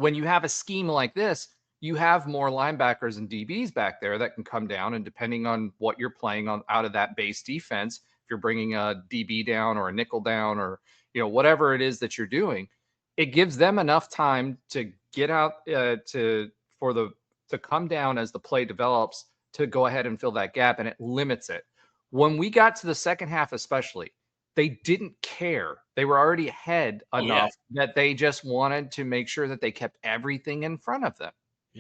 When you have a scheme like this, you have more linebackers and DBs back there that can come down, and depending on what you're playing on out of that base defense, if you're bringing a DB down or a nickel down or whatever it is that you're doing, it gives them enough time to get out to come down as the play develops to go ahead and fill that gap, and it limits it. When we got to the second half, especially, they didn't care. They were already ahead enough that they just wanted to make sure that they kept everything in front of them,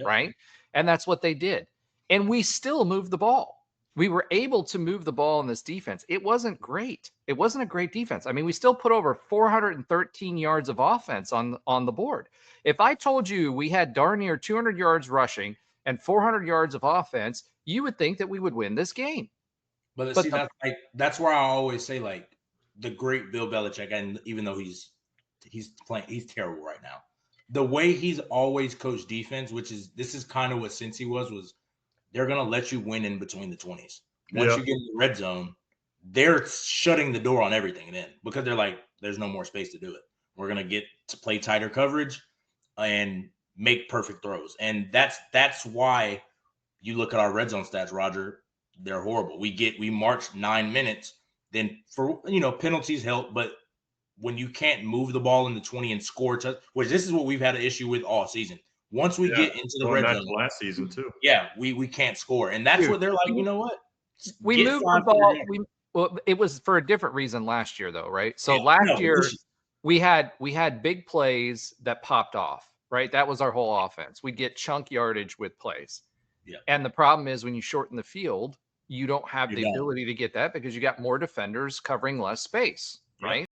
right? And that's what they did. And we still moved the ball. We were able to move the ball in this defense. It wasn't great. It wasn't a great defense. I mean, we still put over 413 yards of offense on the board. If I told you we had darn near 200 yards rushing and 400 yards of offense, you would think that we would win this game. But see, that's where I always say, like, the great Bill Belichick, and even though he's terrible right now, the way he's always coached defense, this is kind of what Cincy was they're going to let you win in between the 20s. Once you get in the red zone, they're shutting the door on everything then, because they're like, there's no more space to do it. We're going to get to play tighter coverage and make perfect throws. And that's why you look at our red zone stats, Roger, they're horrible. We marched 9 minutes, then for penalties help, but when you can't move the ball in the 20 and score, which this is what we've had an issue with all season. Once we get into the red zone, last season too. We can't score, and that's what they're like. You know what? We moved the ball. Well, it was for a different reason last year, though, right? So last year we had big plays that popped off, right? That was our whole offense. We get chunk yardage with plays. Yeah. And the problem is when you shorten the field, you don't have the ability to get that because you got more defenders covering less space, right?